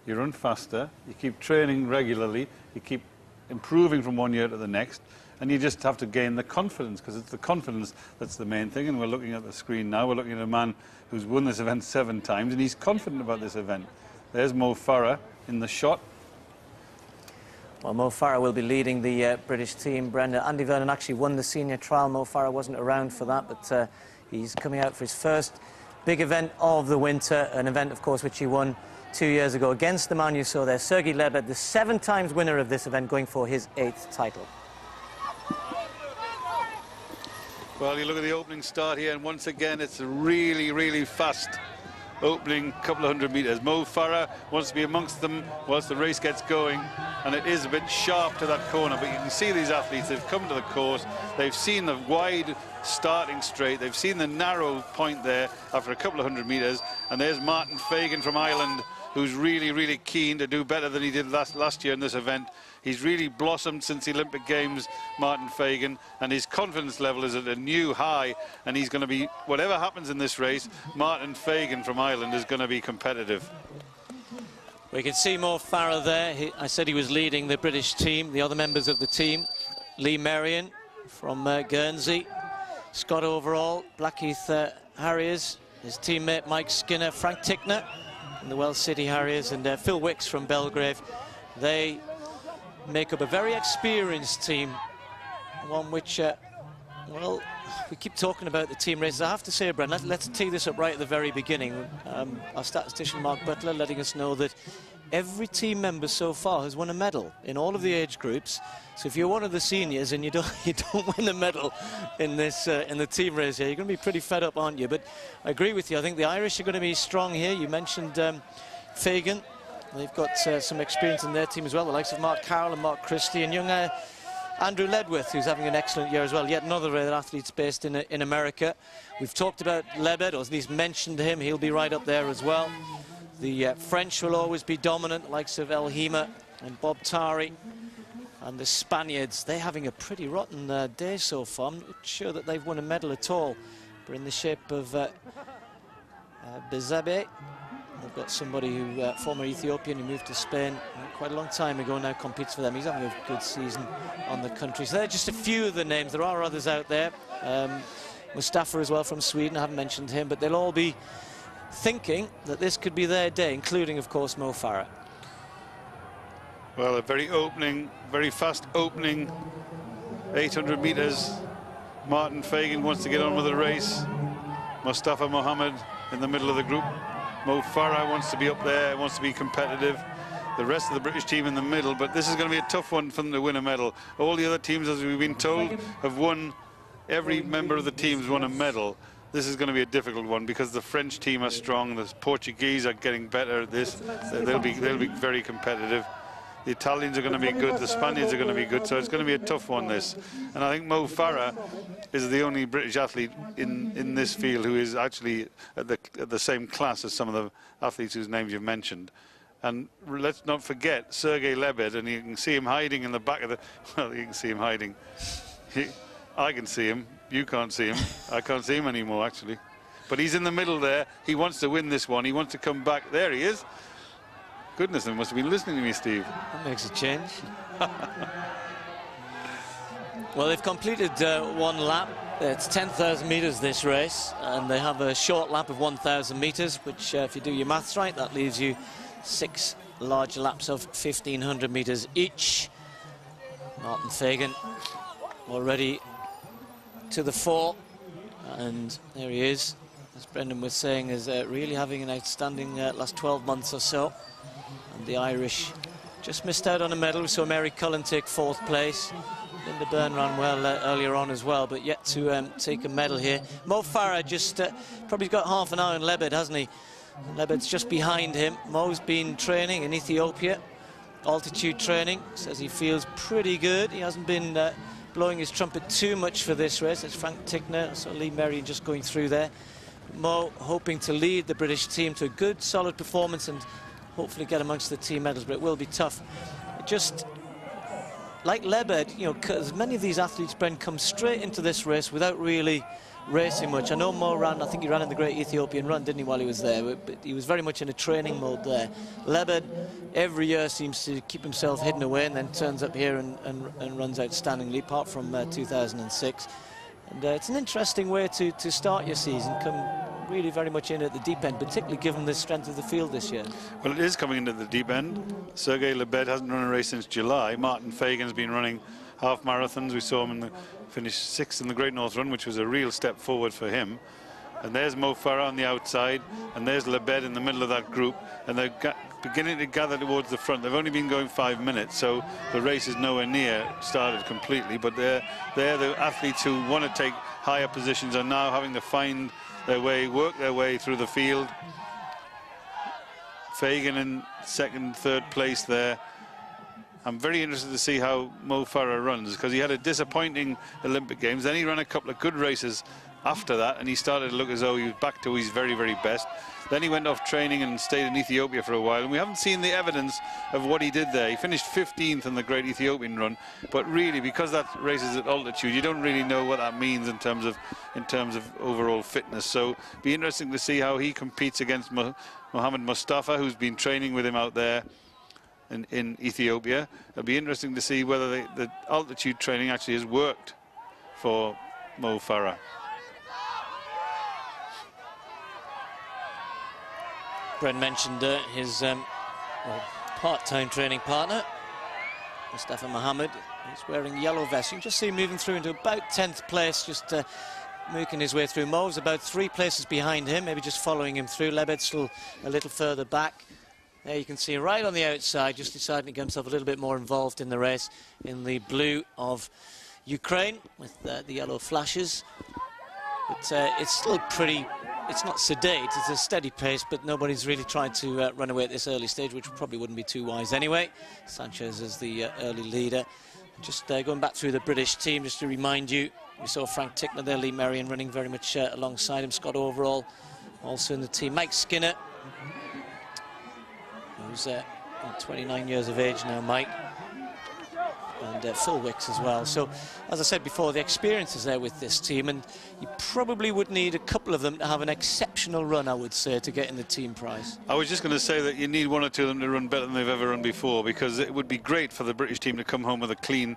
you run faster, you keep training regularly, you keep improving from one year to the next, and you just have to gain the confidence, because it's the confidence that's the main thing. And we're looking at the screen now, we're looking at a man who's won this event 7 times, and he's confident about this event. There's Mo Farah in the shot. Well, Mo Farah will be leading the British team. Brendan, Andy Vernon actually won the senior trial. Mo Farah wasn't around for that, but he's coming out for his first big event of the winter, an event, of course, which he won 2 years ago against the man you saw there, Sergei Lebed, the 7 times winner of this event, going for his 8th title. Well, you look at the opening start here, and once again, it's a really, really fast opening couple of 100 metres. Mo Farah wants to be amongst them whilst the race gets going, and it is a bit sharp to that corner, but you can see these athletes, they've come to the course, they've seen the wide starting straight, they've seen the narrow point there after a couple of 100 metres, and there's Martin Fagan from Ireland, who's really, really keen to do better than he did last year in this event. He's really blossomed since the Olympic Games, Martin Fagan, and his confidence level is at a new high, and he's going to be, whatever happens in this race, Martin Fagan from Ireland is going to be competitive. We can see Mo Farah there. I said he was leading the British team, the other members of the team. Lee Merrion from Guernsey, Scott Overall, Blackheath Harriers, his teammate Mike Skinner, Frank Tickner from the Wells City Harriers, and Phil Wicks from Belgrave. They make up a very experienced team, one which, well, we keep talking about the team races. I have to say, Brendan, let's tee this up right at the very beginning. Our statistician Mark Butler letting us know that every team member so far has won a medal in all of the age groups. So if you're one of the seniors and you don't win a medal in this in the team race here, you're going to be pretty fed up, aren't you? But I agree with you. I think the Irish are going to be strong here. You mentioned Fagan. They've got some experience in their team as well, the likes of Mark Carroll and Mark Christie, and young Andrew Ledwith, who's having an excellent year as well. Yet another athlete's based in America. We've talked about Lebed, or at least mentioned him. He'll be right up there as well. The French will always be dominant, the likes of El Hima and Bob Tari. And the Spaniards, they're having a pretty rotten day so far. I'm not sure that they've won a medal at all. But in the shape of Bezabe. They've got somebody who, former Ethiopian, who moved to Spain quite a long time ago, now competes for them. He's having a good season on the country. So they're just a few of the names. There are others out there. Mustafa as well from Sweden, I haven't mentioned him, but they'll all be thinking that this could be their day, including, of course, Mo Farah. Well, a very fast opening 800 metres. Martin Fagan wants to get on with the race. Mustafa Mohammed in the middle of the group. Mo Farah wants to be up there, wants to be competitive. The rest of the British team in the middle, but this is going to be a tough one for them to win a medal. All the other teams, as we've been told, have won, every member of the team's won a medal. This is going to be a difficult one because the French team are strong, the Portuguese are getting better at this. They'll be very competitive. The Italians are going to be good, the Spaniards are going to be good, so it's going to be a tough one, this. And I think Mo Farah is the only British athlete in this field who is actually at the same class as some of the athletes whose names you've mentioned. And let's not forget Sergei Lebed, and you can see him hiding in the back of the... Well, you can see him hiding. I can see him. You can't see him. I can't see him anymore, actually. But he's in the middle there. He wants to win this one. He wants to come back. There he is. Goodness, they must have been listening to me, Steve. That makes a change. Well, they've completed one lap. It's 10,000 metres this race, and they have a short lap of 1,000 metres, which, if you do your maths right, that leaves you 6 large laps of 1,500 metres each. Martin Fagan already to the fore, and there he is, as Brendan was saying, is really having an outstanding last 12 months or so. And the Irish just missed out on a medal. We saw Mary Cullen take 4th place. Linda Byrne ran well earlier on as well, but yet to take a medal here. Mo Farah just probably got half an hour on Lebed, hasn't he? Lebed's just behind him. Mo's been training in Ethiopia, altitude training. Says he feels pretty good. He hasn't been blowing his trumpet too much for this race. It's Frank Tickner, so Lee Merrion just going through there. Mo hoping to lead the British team to a good, solid performance and hopefully get amongst the team medals, but it will be tough. Just like Lebed, you know, because many of these athletes, Brent, come straight into this race without really racing much. I know Mo ran, I think he ran in the Great Ethiopian Run, didn't he, while he was there? But he was very much in a training mode there. Lebed, every year seems to keep himself hidden away and then turns up here and runs outstandingly, apart from 2006. And it's an interesting way to start your season, come really very much in at the deep end, particularly given the strength of the field this year. Well, it is coming into the deep end. Sergei Lebed hasn't run a race since July. Martin Fagan's been running half marathons. We saw him finish 6th in the Great North Run, which was a real step forward for him. And there's Mo Farah on the outside, and there's Lebed in the middle of that group, and they're beginning to gather towards the front. They've only been going 5 minutes, so the race is nowhere near started completely, but they're the athletes who want to take higher positions are now having to find their way, work their way through the field. Fagan in second, third place there. I'm very interested to see how Mo Farah runs, because he had a disappointing Olympic Games. Then he ran a couple of good races after that, and he started to look as though he was back to his very, very best. Then he went off training and stayed in Ethiopia for a while, and we haven't seen the evidence of what he did there. He finished 15th in the Great Ethiopian Run, but really, because that race is at altitude, you don't really know what that means in terms of overall fitness. So be interesting to see how he competes against Mohammed Mustafa, who's been training with him out there in Ethiopia. It'll be interesting to see whether the altitude training actually has worked for Mo Farah. Brent mentioned his part-time training partner, Mustafa Mohammed. He's wearing yellow vest. You can just see him moving through into about 10th place, just making his way through. Mo's about 3 places behind him, maybe just following him through. Lebed still a little further back. There you can see right on the outside, just deciding to get himself a little bit more involved in the race in the blue of Ukraine with the yellow flashes. But it's still pretty, it's not sedate, it's a steady pace, but nobody's really tried to run away at this early stage, which probably wouldn't be too wise anyway. Sanchez is the early leader. Just going back through the British team, just to remind you, we saw Frank Tickner there, Lee Merrion running very much alongside him, Scott Overall also in the team, Mike Skinner, who's 29 years of age now, Mike, and Phil Wicks as well. So, as I said before, the experience is there with this team, and you probably would need a couple of them to have an exceptional run, I would say, to get in the team prize. I was just going to say that you need 1 or 2 of them to run better than they've ever run before, because it would be great for the British team to come home with a clean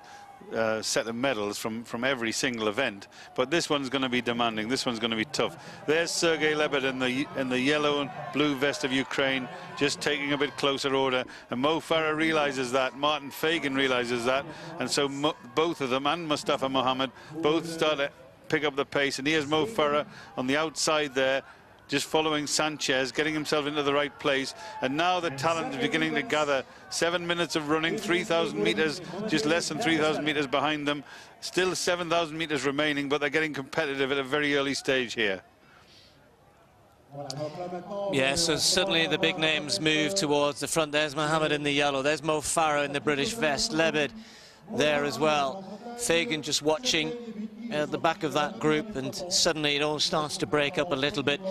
set of medals from every single event, but this one's going to be demanding. This one's going to be tough. There's Sergei Lebed in the yellow and blue vest of Ukraine, just taking a bit closer order, and Mo Farah realizes that, Martin Fagan realizes that, and so both of them and Mustafa Mohammed both start to pick up the pace. And here's Mo Farah on the outside there, just following Sanchez, getting himself into the right place, and now the talent is beginning to gather. 7 minutes of running, 3,000 meters, just less than 3,000 meters behind them, still 7,000 meters remaining, but they're getting competitive at a very early stage here. Yeah, so suddenly the big names move towards the front. There's Mohammed in the yellow, there's Mo Farah in the British vest, Lebed there as well. Fagan just watching at the back of that group, and suddenly it all starts to break up a little bit.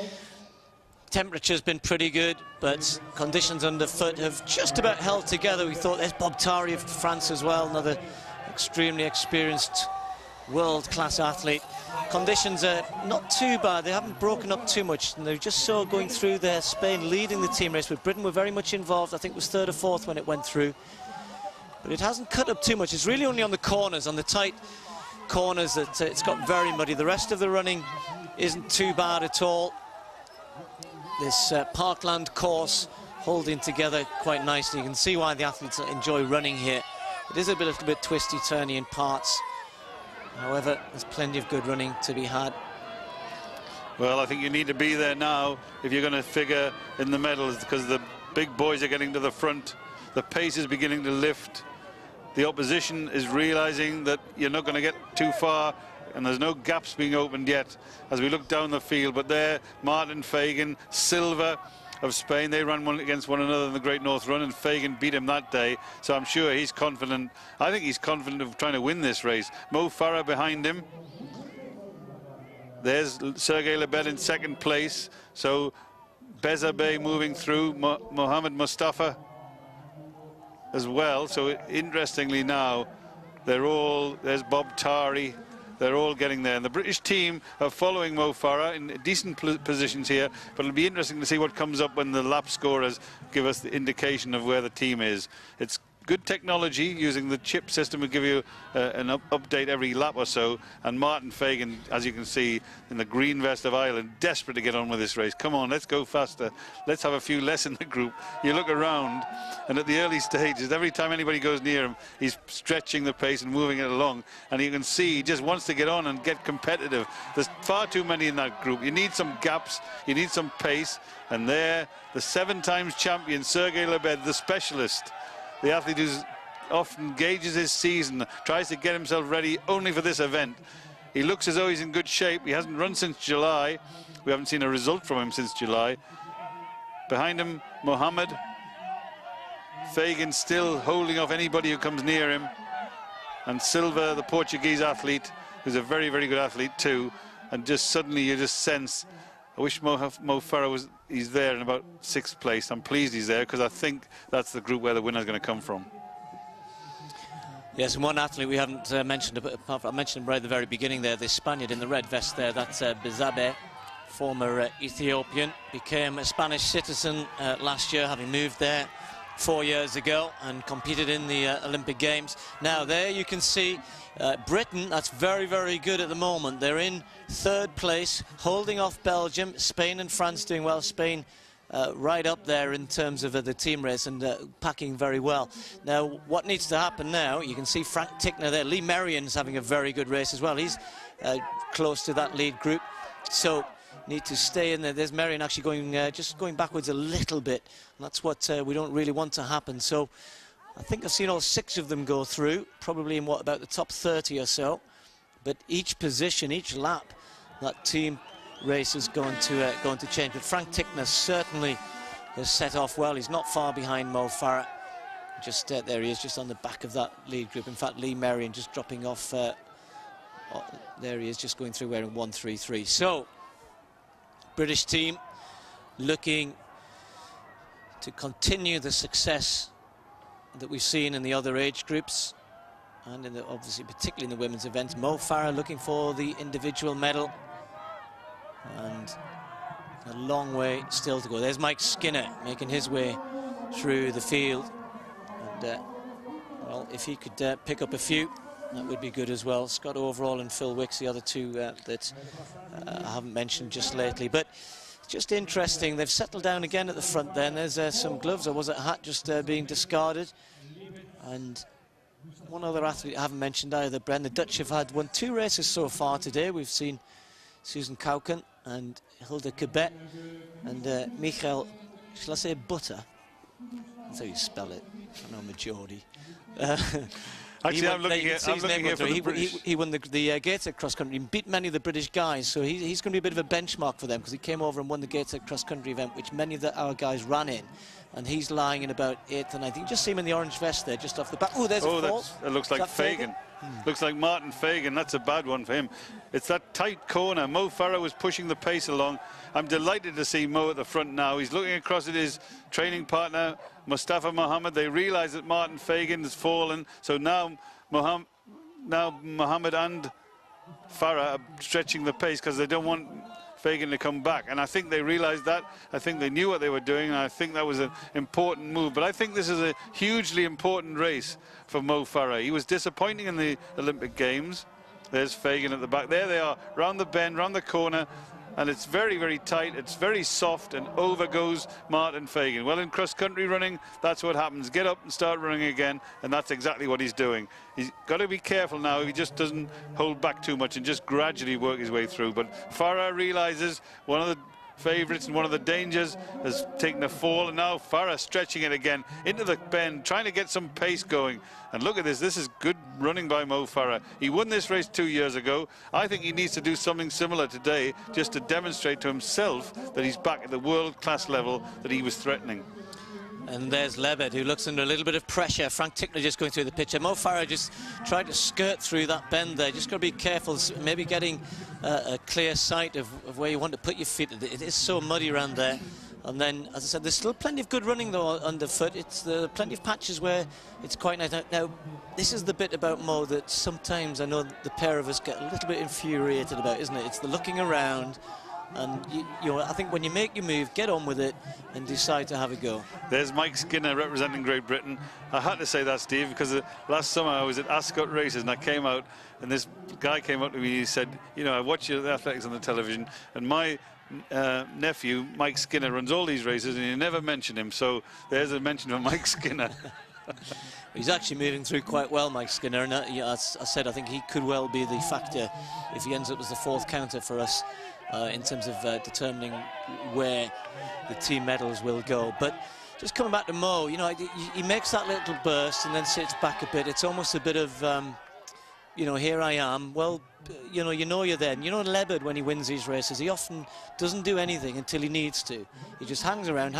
Temperature's been pretty good, but conditions underfoot have just about held together. We thought there's Bob Tari of France as well, another extremely experienced world-class athlete. Conditions are not too bad, they haven't broken up too much, and they're just so going through there. Spain leading the team race, with Britain were very much involved. I think it was 3rd or 4th when it went through, but it hasn't cut up too much. It's really only on the corners, on the tight corners, that it's got very muddy. The rest of the running isn't too bad at all. This parkland course holding together quite nicely. You can see why the athletes enjoy running here. It is a little bit twisty, turny in parts. However, there's plenty of good running to be had. Well, I think you need to be there now if you're going to figure in the medals, because the big boys are getting to the front. The pace is beginning to lift. The opposition is realizing that you're not going to get too far, and there's no gaps being opened yet as we look down the field. But there, Martin Fagan, Silva of Spain, they ran one against one another in the Great North Run, and Fagan beat him that day, so I'm sure he's confident. I think he's confident of trying to win this race. Mo Farah behind him. There's Sergei Lebed in 2nd place, so Bezabeh moving through, Mohammed Mustafa as well. So interestingly now, there's Bob Tari. They're all getting there. And the British team are following Mo Farah in decent positions here, but it'll be interesting to see what comes up when the lap scorers give us the indication of where the team is. It's good technology using the chip system will give you an update every lap or so. And Martin Fagan, as you can see, in the green vest of Ireland, desperate to get on with this race. Come on, let's go faster. Let's have a few less in the group. You look around, and at the early stages, every time anybody goes near him, he's stretching the pace and moving it along. And you can see he just wants to get on and get competitive. There's far too many in that group. You need some gaps, you need some pace. And there, the 7 times champion, Sergei Lebedya, the specialist, the athlete who often gauges his season, tries to get himself ready only for this event. He looks as though he's in good shape. He hasn't run since July. We haven't seen a result from him since July. Behind him, Mohammed. Fagan still holding off anybody who comes near him. And Silva, the Portuguese athlete, who's a very, very good athlete too. And just suddenly you just sense, I wish Mo Farah he's there in about 6th place. I'm pleased he's there because I think that's the group where the winner's going to come from. Yes, and one athlete we haven't mentioned, I mentioned him right at the very beginning there, this Spaniard in the red vest there, that's Bezabe, former Ethiopian, became a Spanish citizen last year, having moved there 4 years ago and competed in the Olympic Games. Now there you can see Britain, that's very, very good at the moment. They're in 3rd place, holding off Belgium. Spain and France doing well. Spain right up there in terms of the team race and packing very well. Now, what needs to happen now, you can see Frank Tickner there. Lee Merrien's having a very good race as well. He's close to that lead group. So, need to stay in there. There's Merrien actually going just going backwards a little bit. And that's what we don't really want to happen. So, I think I've seen all 6 of them go through, probably in what, about the top 30 or so. But each position, each lap, that team race is going to change. But Frank Tickner certainly has set off well. He's not far behind Mo Farah. Just there he is, just on the back of that lead group. In fact, Lee Merrien just dropping off. There he is, just going through wearing 133. So, British team looking to continue the success that we've seen in the other age groups, and in the, obviously particularly in the women's events. Mo Farah looking for the individual medal, and a long way still to go. There's Mike Skinner making his way through the field, and well, if he could pick up a few, that would be good as well. Scott Overall and Phil Wicks, the other two that I haven't mentioned just lately. But just interesting, they've settled down again at the front then. There's some gloves, or was it a hat just being discarded? And one other athlete I haven't mentioned either, Bren. The Dutch have won 2 races so far today. We've seen Susan Kauken and Hilde Kebet and Michael, shall I say Butter? That's how you spell it. I know I'm a Geordie. Actually, I'm looking here for the British. He won the Gator cross country and beat many of the British guys, so he's going to be a bit of a benchmark for them, because he came over and won the Gator cross country event, which many of our guys ran in, and he's lying in about 8th and 9th. You can just see him in the orange vest there, just off the back. Oh, there's a fall. It looks like Fagan. Looks like Martin Fagan. That's a bad one for him. It's that tight corner. Mo Farah was pushing the pace along. I'm delighted to see Mo at the front now. He's looking across at his training partner, Mustafa Mohammed. They realise that Martin Fagan has fallen. So now Mohammed and Farah are stretching the pace because they don't want Fagan to come back. And I think they realised that. I think they knew what they were doing, and I think that was an important move. But I think this is a hugely important race for Mo Farah. He was disappointing in the Olympic Games. There's Fagan at the back. There they are, round the bend, round the corner. And it's very, very tight. It's very soft, and over goes Martin Fagan. Well, in cross-country running, that's what happens. Get up and start running again, and that's exactly what he's doing. He's got to be careful now. He just doesn't hold back too much and just gradually work his way through. But Farah realizes one of the favourites and one of the dangers has taken a fall, and now Farah stretching it again into the bend, trying to get some pace going. And look at this. This is good running by Mo Farah. He won this race 2 years ago. I think he needs to do something similar today, just to demonstrate to himself that he's back at the world-class level that he was threatening. And there's Lebedya, who looks under a little bit of pressure. Frank Tickner just going through the picture. Mo Farah just tried to skirt through that bend there. Just got to be careful, maybe getting a clear sight of where you want to put your feet. It is so muddy around there. And then, as I said, there's still plenty of good running, though, underfoot. It's plenty of patches where it's quite nice. Now, this is the bit about Mo that sometimes I know the pair of us get a little bit infuriated about, isn't it? It's the looking around. And, you know, I think when you make your move, get on with it and decide to have a go. There's Mike Skinner representing Great Britain. I had to say that, Steve, because last summer I was at Ascot races and I came out and this guy came up to me and he said, you know, I watch your athletics on the television and my nephew, Mike Skinner, runs all these races and you never mention him. So there's a mention of Mike Skinner. He's actually moving through quite well, Mike Skinner, and as I said, I think he could well be the factor if he ends up as the fourth counter for us in terms of determining where the team medals will go. But just coming back to Mo, you know, he makes that little burst and then sits back a bit. It's almost a bit of, you know, here I am. Well, you know you're there. And you know Lebedya, when he wins these races, he often doesn't do anything until he needs to. He just hangs around,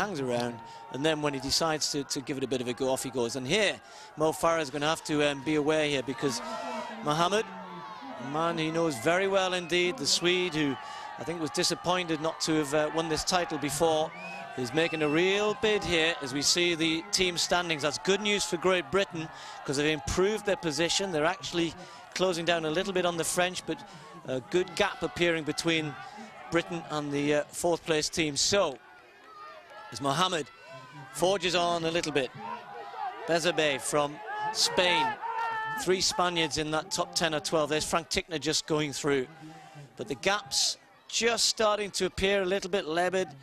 and then when he decides to give it a bit of a go, off he goes. And here, Mo Farah is going to have to be aware here, because Mohammed, a man he knows very well indeed, the Swede who I think was disappointed not to have won this title before, is making a real bid here as we see the team standings. That's good news for Great Britain because they've improved their position. They're actually closing down a little bit on the French, but a good gap appearing between Britain and the fourth place team. So as Mohammed forges on a little bit, Bezabe from Spain, 3 Spaniards in that top 10 or 12. There's Frank Tickner just going through, but the gaps just starting to appear a little bit. Lebedya,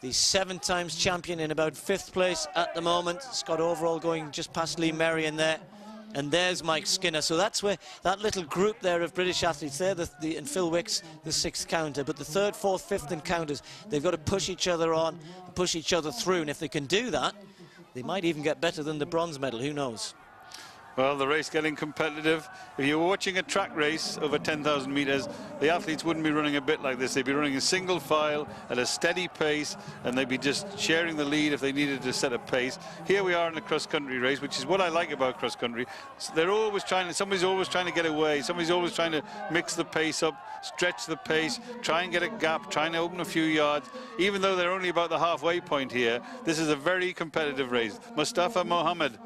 the 7 times champion, in about 5th place at the moment. Scott Overall going just past Lee Merrion there. And there's Mike Skinner. So that's where that little group there of British athletes there, and Phil Wicks, the 6th counter. But the 3rd, 4th, 5th encounters, they've got to push each other on, push each other through. And if they can do that, they might even get better than the bronze medal. Who knows? Well, the race getting competitive. If you were watching a track race over 10,000 meters, the athletes wouldn't be running a bit like this. They'd be running in single file at a steady pace, and they'd be just sharing the lead if they needed to set a pace. Here we are in a cross-country race, which is what I like about cross-country. So they're always trying, somebody's always trying to get away. Somebody's always trying to mix the pace up, stretch the pace, try and get a gap, trying to open a few yards. Even though they're only about the halfway point here, this is a very competitive race. Mustafa Mohammed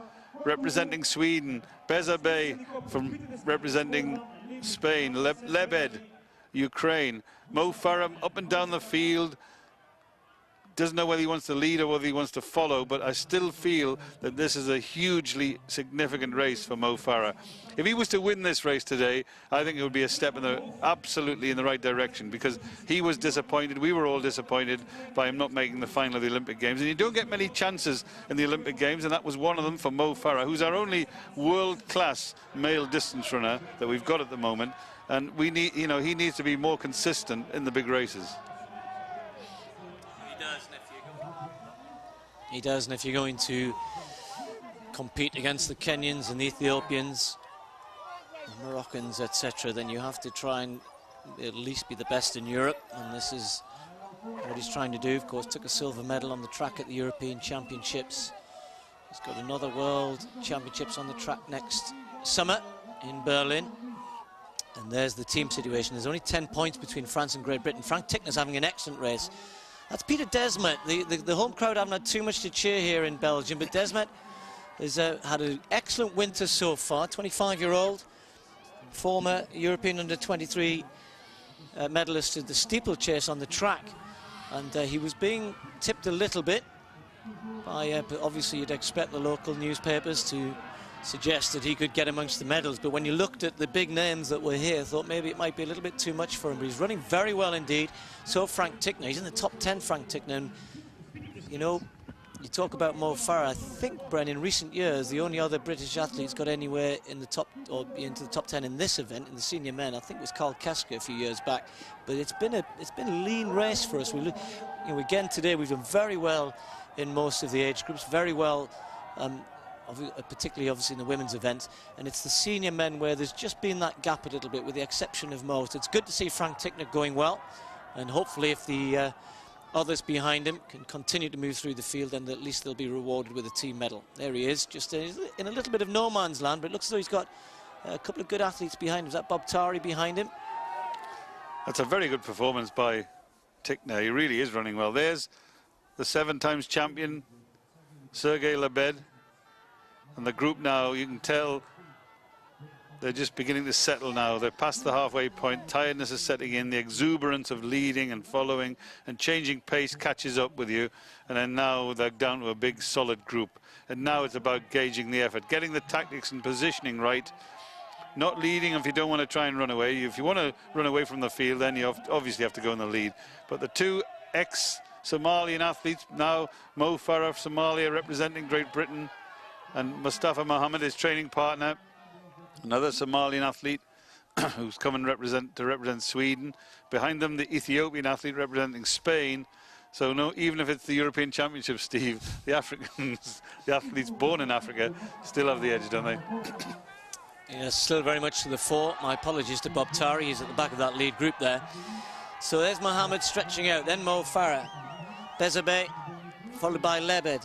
representing Sweden, Bezabe from representing Spain, Lebedya, Ukraine. Mo Farah up and down the field, doesn't know whether he wants to lead or whether he wants to follow, but I still feel that this is a hugely significant race for Mo Farah. If he was to win this race today, I think it would be a step absolutely in the right direction, because he was disappointed. We were all disappointed by him not making the final of the Olympic Games. And you don't get many chances in the Olympic Games, and that was one of them for Mo Farah, who's our only world-class male distance runner that we've got at the moment. And we need, you know, he needs to be more consistent in the big races. He does, and if you're going to compete against the Kenyans and the Ethiopians, the Moroccans, etc., then you have to try and at least be the best in Europe, and this is what he's trying to do. Of course, took a silver medal on the track at the European Championships. He's got another World Championships on the track next summer in Berlin. And there's the team situation. There's only 10 points between France and Great Britain. Frank Tickner's having an excellent race. That's Peter Desmet. The home crowd haven't had too much to cheer here in Belgium, but Desmet has had an excellent winter so far. 25-year-old, former European under-23 medalist in the steeplechase on the track. And he was being tipped a little bit by, but obviously you'd expect the local newspapers to suggest that he could get amongst the medals. But when you looked at the big names that were here, thought maybe it might be a little bit too much for him. But he's running very well indeed. So Frank Tickner, he's in the top 10, Frank Tickner. And, you know, you talk about Mo Farah. I think, Bren, in recent years, the only other British athletes got anywhere in the top, or into the top 10 in this event, in the senior men, I think was Carl Kesker a few years back. But it's been a lean race for us. Again today, we've done very well in most of the age groups, very well. Particularly obviously in the women's event, and it's the senior men where there's just been that gap a little bit, with the exception of Mo. So it's good to see Frank Tickner going well, and hopefully if the others behind him can continue to move through the field, then at least they'll be rewarded with a team medal. There he is, just in a little bit of no man's land, but it looks as though he's got a couple of good athletes behind him. Is that Bob Tari behind him? That's a very good performance by Tickner. He really is running well. There's the 7 times champion, Sergei Lebed. And the group now, you can tell they're just beginning to settle now. They're past the halfway point. Tiredness is setting in. The exuberance of leading and following and changing pace catches up with you. And then now they're down to a big solid group. And now it's about gauging the effort, getting the tactics and positioning right. Not leading if you don't want to try and run away. If you want to run away from the field, then you obviously have to go in the lead. But the 2 ex-Somalian athletes now, Mo Farah of Somalia representing Great Britain, and Mustafa Mohammed, his training partner, another Somalian athlete who's come and to represent Sweden. Behind them, the Ethiopian athlete representing Spain. So no, even if it's the European Championship, Steve, the Africans, the athletes born in Africa, still have the edge, don't they? Yeah, still very much to the fore. My apologies to Bob Tari, he's at the back of that lead group there. So there's Mohammed stretching out, then Mo Farah, Bezabe, followed by Lebed.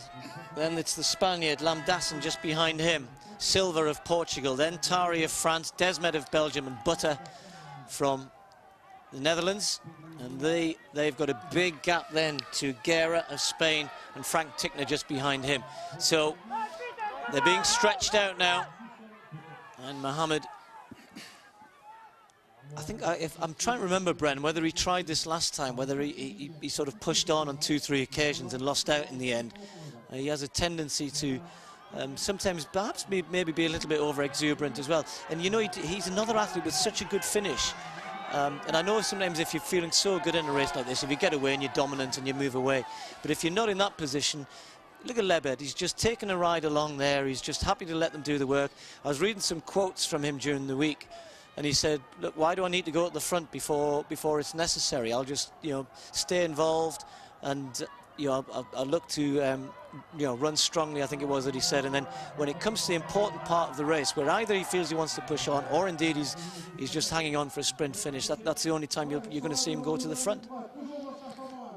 Then it's the Spaniard, Lamdassen, just behind him. Silva of Portugal, then Tari of France, Desmet of Belgium, and Butter from the Netherlands. And they've got a big gap then to Guerra of Spain and Frank Tickner just behind him. So they're being stretched out now. And Mohammed, I think, if I'm trying to remember, Bren, whether he tried this last time, whether he sort of pushed on 2-3 occasions and lost out in the end. He has a tendency to sometimes perhaps maybe be a little bit over-exuberant as well. And you know, he's another athlete with such a good finish. And I know sometimes if you're feeling so good in a race like this, if you get away and you're dominant and you move away, but if you're not in that position, look at Lebed, he's just taken a ride along there, he's just happy to let them do the work. I was reading some quotes from him during the week, and he said, look, why do I need to go at the front before it's necessary? I'll just, you know, stay involved, and you know, I'll look to you know, run strongly, I think it was that he said. And then when it comes to the important part of the race, where either he feels he wants to push on, or indeed he's just hanging on for a sprint finish, that's the only time you're going to see him go to the front.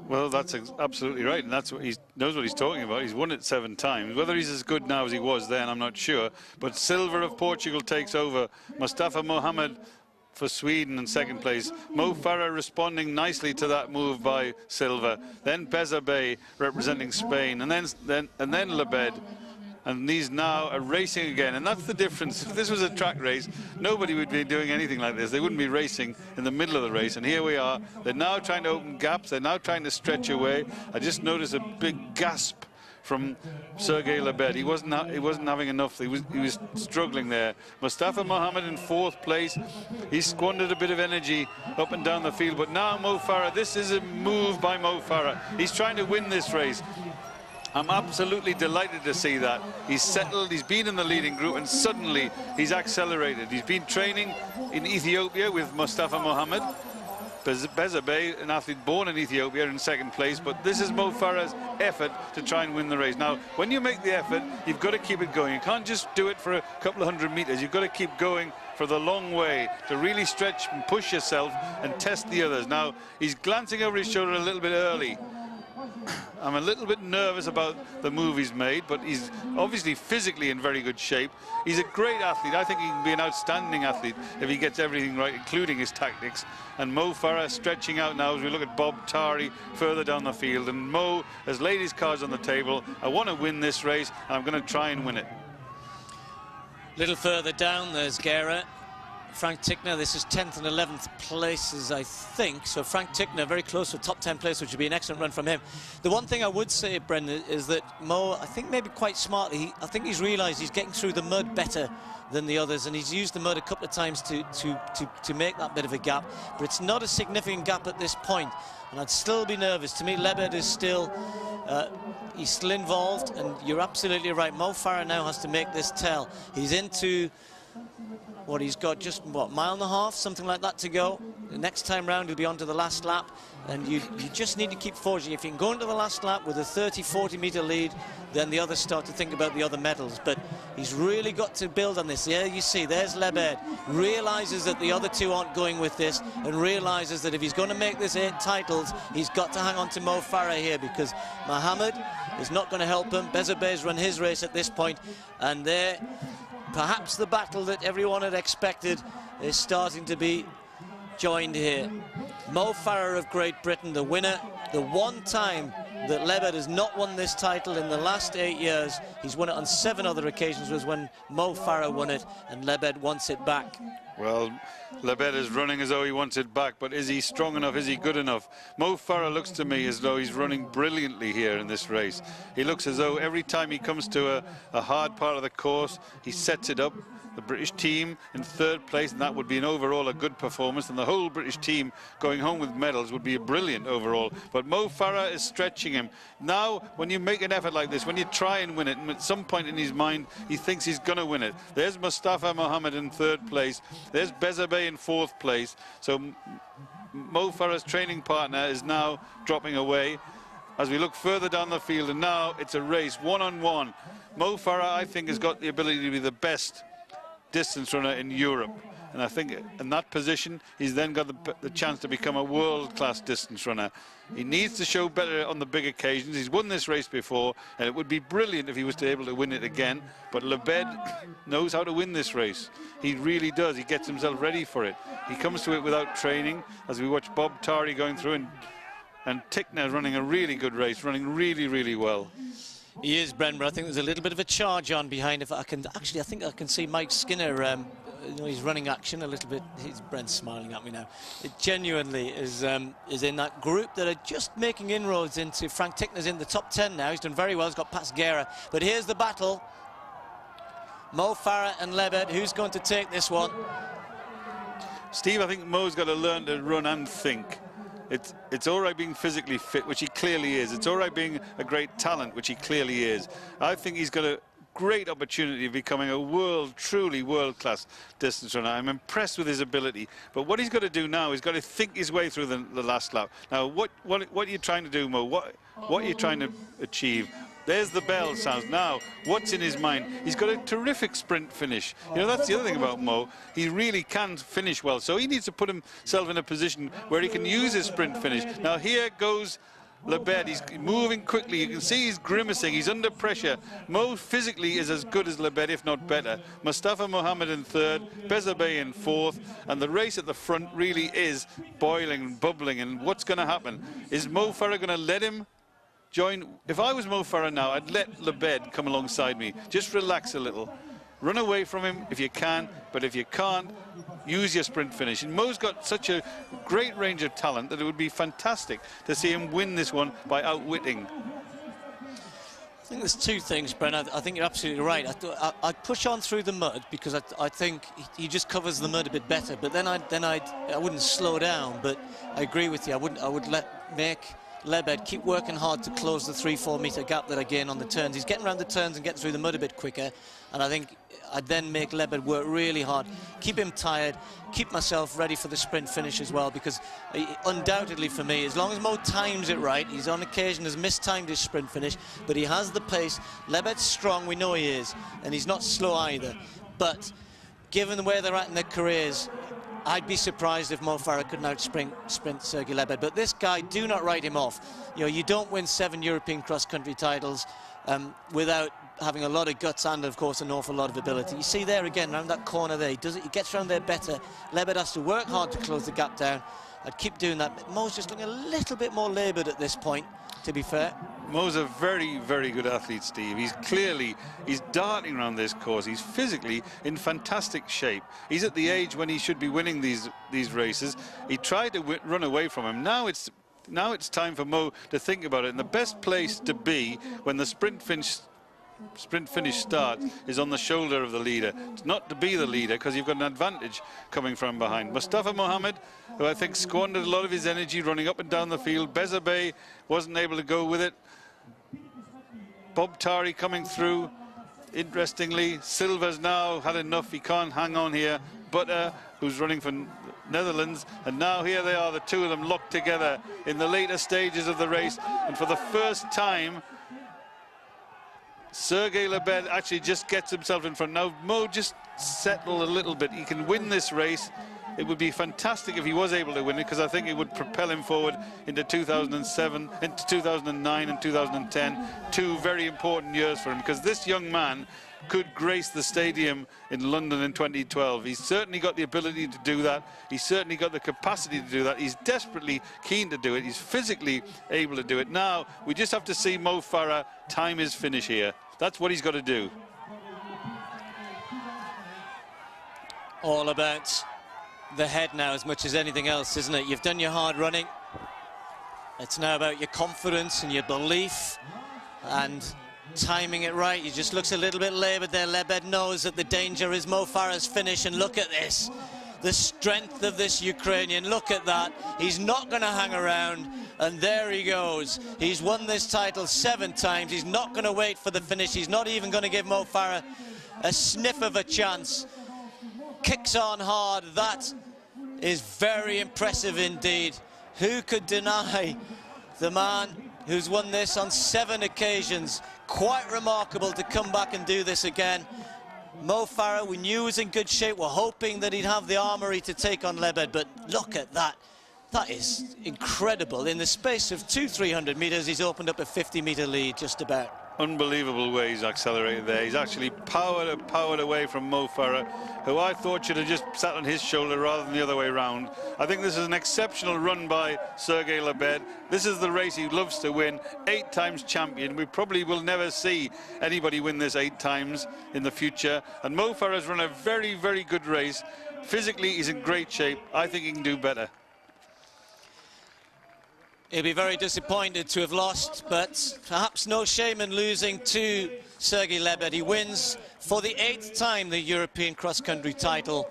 Well, that's absolutely right, and that's what he knows what he's talking about. He's won it 7 times. Whether he's as good now as he was then, I'm not sure. But Silva of Portugal takes over. Mustafa Mohammed for Sweden in 2nd place. Mo Farah responding nicely to that move by Silva. Then Bezabe representing Spain, and then Lebed. And these now are racing again, and that's the difference. If this was a track race, nobody would be doing anything like this. They wouldn't be racing in the middle of the race, and here we are. They're now trying to open gaps. They're now trying to stretch away. I just noticed a big gasp from Sergei Lebed. He wasn't having enough. He was struggling there. Mustafa Mohammed in 4th place. He squandered a bit of energy up and down the field, but now Mo Farah, this is a move by Mo Farah. He's trying to win this race. I'm absolutely delighted to see that. He's settled, he's been in the leading group, and suddenly he's accelerated. He's been training in Ethiopia with Mustafa Mohammed. Bezabe, an athlete born in Ethiopia, in 2nd place, but this is Mo Farah's effort to try and win the race. Now, when you make the effort, you've got to keep it going. You can't just do it for a couple of 100 meters. You've got to keep going for the long way to really stretch and push yourself and test the others. Now, he's glancing over his shoulder a little bit early. I'm a little bit nervous about the move he's made, but he's obviously physically in very good shape. He's a great athlete. I think he can be an outstanding athlete if he gets everything right, including his tactics. And Mo Farah stretching out now as we look at Bob Tari further down the field. And Mo has laid his cards on the table. I want to win this race, and I'm going to try and win it. A little further down, there's Guerra. Frank Tickner, this is 10th and 11th places, I think. So Frank Tickner very close to top 10 place, which would be an excellent run from him. The one thing I would say, Brendan, is that Mo, I think maybe quite smartly, I think he's realised he's getting through the mud better than the others, and he's used the mud a couple of times to make that bit of a gap. But it's not a significant gap at this point, and I'd still be nervous. To me, Lebed is still, he's still involved, and you're absolutely right. Mo Farah now has to make this tell. He's into what he's got, just what, mile and a half, something like that to go. The next time round he'll be on to the last lap, and you just need to keep forging. If you can go into the last lap with a 30-40 meter lead, then the others start to think about the other medals. But he's really got to build on this. Yeah, you see, there's Lebed, realizes that the other two aren't going with this, and realizes that if he's going to make this 8 titles, he's got to hang on to Mo Farah here, because Mohammed is not going to help him. Bezabe's run his race at this point, and there, perhaps the battle that everyone had expected is starting to be joined here. Mo Farah of Great Britain, the winner, the one-time that Lebed has not won this title in the last 8 years. He's won it on 7 other occasions, was when Mo Farah won it, and Lebed wants it back. Well, Lebed is running as though he wants it back, but is he strong enough? Is he good enough? Mo Farah looks to me as though he's running brilliantly here in this race. He looks as though every time he comes to a hard part of the course, he sets it up. The British team in 3rd place, and that would be an overall a good performance, and the whole British team going home with medals would be a brilliant overall. But Mo Farah is stretching him. Now, when you make an effort like this, when you try and win it, and at some point in his mind, he thinks he's going to win it. There's Mustafa Mohammed in 3rd place. There's Bezabeh in 4th place. So Mo Farah's training partner is now dropping away as we look further down the field, and now it's a race one-on-one. Mo Farah, I think, has got the ability to be the best distance runner in Europe, and I think in that position he's then got the chance to become a world-class distance runner. He needs to show better on the big occasions. He's won this race before, and it would be brilliant if he was to be able to win it again, but Lebed knows how to win this race. He really does. He gets himself ready for it. He comes to it without training, as we watch Bob Tari going through, and Tickner running a really good race, running really, really well. He is, Bren, but I think there's a little bit of a charge on behind. If I can actually, I think I can see Mike Skinner. You know, he's running action a little bit. Brent's smiling at me now. It genuinely is in that group that are just making inroads into. Frank Tickner's in the top 10 now. He's done very well. He's got past Guerra. But here's the battle: Mo Farah and Lebed. Who's going to take this one? Steve, I think Mo's got to learn to run and think. It's all right being physically fit, which he clearly is. It's all right being a great talent, which he clearly is. I think he's got a great opportunity of becoming a truly world-class distance runner. I'm impressed with his ability. But what he's got to do now, he's got to think his way through the last lap. Now, what are you trying to do, Mo? What are you trying to achieve? There's the bell sounds. Now, what's in his mind? He's got a terrific sprint finish. You know, that's the other thing about Mo. He really can finish well. So he needs to put himself in a position where he can use his sprint finish. Now, here goes Lebed. He's moving quickly. You can see he's grimacing. He's under pressure. Mo physically is as good as Lebed, if not better. Mustafa Mohammed in 3rd, Bezabeh in 4th, and the race at the front really is boiling and bubbling. And what's going to happen? Is Mo Farah going to let him join? If I was Mo Farah now, I'd let Lebed come alongside me. Just relax a little. Run away from him if you can, but if you can't, use your sprint finish. And Mo's got such a great range of talent that it would be fantastic to see him win this one by outwitting. I think there's 2 things, Bren. I think you're absolutely right. I'd push on through the mud because I think he just covers the mud a bit better. But then I wouldn't slow down. But I agree with you. I would make Lebed keep working hard to close the 3-4 metre gap that I gain on the turns. He's getting around the turns and getting through the mud a bit quicker, and I think I'd then make Lebed work really hard, keep him tired, keep myself ready for the sprint finish as well, because undoubtedly for me, as long as Mo times it right, he's on occasion has mistimed his sprint finish, but he has the pace. Lebed's strong, we know he is, and he's not slow either, but given where they're at in their careers, I'd be surprised if Mo Farah couldn't sprint Sergei Lebed. But this guy, do not write him off. You know, you don't win 7 European cross-country titles without having a lot of guts and, of course, an awful lot of ability. You see there again, around that corner there, he gets around there better. Lebed has to work hard to close the gap down. I'd keep doing that. Mo's just looking a little bit more laboured at this point, to be fair. Mo's a very, very good athlete, Steve. He's darting around this course. He's physically in fantastic shape. He's at the age when he should be winning these races. He tried to run away from him. Now it's time for Mo to think about it. And the best place to be when the sprint finish starts is on the shoulder of the leader. It's not to be the leader because you've got an advantage coming from behind. Mustafa Mohammed, who I think squandered a lot of his energy running up and down the field. Bezabeh wasn't able to go with it. Bob Tari coming through. Interestingly, Silva's now had enough. He can't hang on here. Butter, who's running for Netherlands, and now here they are, the 2 of them locked together in the later stages of the race. And for the first time, Sergei Lebed actually just gets himself in front. Now Mo just settled a little bit. He can win this race. it would be fantastic if he was able to win it, because I think it would propel him forward into 2007, into 2009 and 2010, 2 very important years for him, because this young man could grace the stadium in London in 2012. He's certainly got the ability to do that. He's certainly got the capacity to do that. He's desperately keen to do it. He's physically able to do it. Now, we just have to see Mo Farah time his finish here. That's what he's got to do. All about the head now as much as anything else, isn't it? You've done your hard running. It's now about your confidence and your belief and timing it right. He just looks a little bit laboured there. Lebed knows that the danger is Mo Farah's finish, and look at this. The strength of this Ukrainian, look at that. He's not going to hang around, and there he goes. He's won this title 7 times. He's not going to wait for the finish. He's not even going to give Mo Farah a sniff of a chance. Kicks on hard. That is very impressive indeed. Who could deny the man who's won this on 7 occasions? Quite remarkable to come back and do this again. Mo Farah, we knew was in good shape. We're hoping that he'd have the armoury to take on Lebed, but look at that. That is incredible. In the space of 200-300 metres, he's opened up a 50-metre lead just about. Unbelievable way he's accelerated there. He's actually powered away from Mo Farah, who I thought should have just sat on his shoulder rather than the other way around. I think this is an exceptional run by Sergei Lebed. This is the race he loves to win. 8 times champion. We probably will never see anybody win this 8 times in the future. And Mo Farah's run a very, very good race. Physically, he's in great shape. I think he can do better. He'll be very disappointed to have lost, but perhaps no shame in losing to Sergei Lebed. He wins for the 8th time the European cross-country title.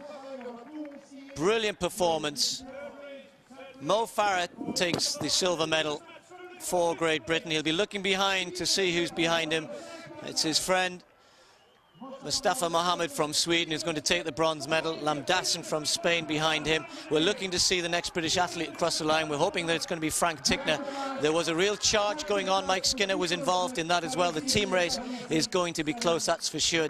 Brilliant performance. Mo Farah takes the silver medal for Great Britain. He'll be looking behind to see who's behind him. It's his friend Mustafa Mohammed from Sweden, who's going to take the bronze medal. Lamdassen from Spain behind him. We're looking to see the next British athlete across the line. We're hoping that it's going to be Frank Tickner. There was a real charge going on. Mike Skinner was involved in that as well. The team race is going to be close, that's for sure.